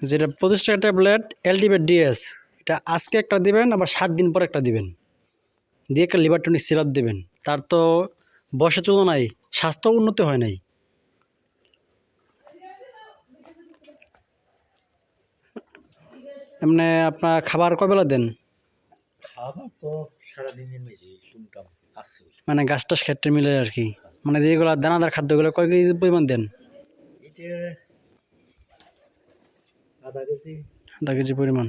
যেটা 25 টাকা tablet এলটিভেট DS, এটা আজকে একটা দিবেন, আবার 7 দিন পর একটা দিবেন, দিয়ে একটা লিভার টনিক সিরাপ দেবেন। তার তো বয়সের তুলনায় স্বাস্থ্য উন্নতি হয় নাই। এমনি আপনার খাবার কয়বেলা দেন? মানে গাছ টাছ ক্ষেত্রে মিলে আর কি, মানে যেগুলো দানাদার খাদ্যগুলো কয় কেজি পরিমাণ দেন? আধা কেজি পরিমাণ।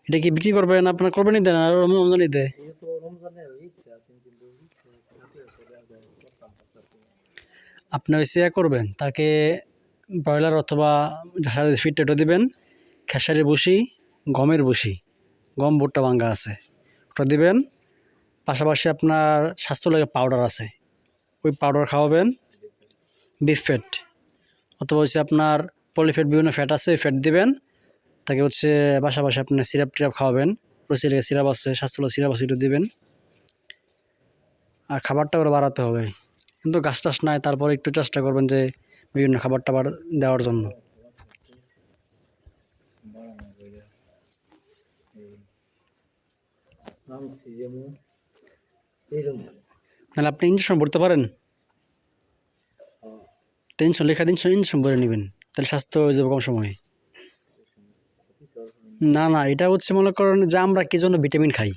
এটা কি বিক্রি করবেন, আপনার করবেনই দেন আর রমজানই দেয়? আপনি হচ্ছে করবেন, তাকে ব্রয়লার অথবা ফিডটা দিবেন, খেসারির বসি, গমের বসি, গম ভুট্টা ভাঙ্গা আছে, ওটা দিবেন। পাশাপাশি আপনার স্বাস্থ্যলয় পাউডার আছে, ওই পাউডার খাওয়াবেন। বিফ ফ্যাট অথবা হচ্ছে আপনার পলিফ্যাট, বিভিন্ন ফ্যাট আছে, ওই ফ্যাট দিবেন। তাকে হচ্ছে পাশাপাশি আপনার সিরাপ টিরাপ খাওয়াবেন, প্রোসিলিয়া সিরাপ আছে, স্বাস্থ্যলয় সিরাপ আছে, এটা দিবেন। আর খাবারটা ওরা বাড়াতে হবে, কিন্তু গাছ টাছ নাই, তারপরে একটু চেষ্টা করবেন যে বিভিন্ন খাবার টাবার দেওয়ার জন্য। তাহলে আপনি ইঞ্জেকশন ভরতে পারেন, টেনশন লেখা দিন, ইঞ্জেকশন ভরে নেবেন, তাহলে স্বাস্থ্য হয়ে যাবে কম সময়ে। না না, এটা হচ্ছে মনে করেন যে আমরা কি জন্য ভিটামিন খাই,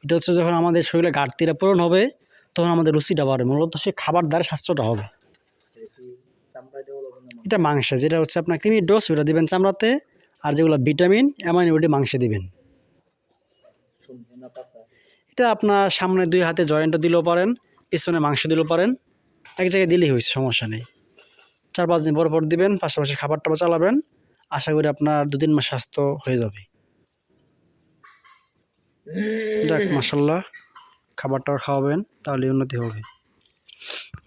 এটা হচ্ছে যখন আমাদের শরীরে ঘাটতিটা পূরণ হবে, তখন আমাদের রুচিটা বাড়বে, মূলত সে খাবার দ্বারা স্বাস্থ্যটা হবে। এটা মাংসে, যেটা হচ্ছে আপনার ক্রিমির ডোজ, ওটা দিবেন চামড়াতে, আর যেগুলো ভিটামিন অ্যামাইনো ওটা মাংসে দিবেন। এটা আপনার সামনে 2 হাতে জয়েন্টও দিলেও পারেন, পিছনে মাংস দিলেও পারেন, এক জায়গায় দিলেই হয়েছে, সমস্যা নেই। 4-5 দিন পর পর দিবেন, পাশাপাশি খাবার টাবার চালাবেন, আশা করি আপনার 2-3 মাস স্বাস্থ্য হয়ে যাবে। যাক মাশাআল্লাহ, খাবার টাবার খাওয়াবেন, তাহলে উন্নতি হবে।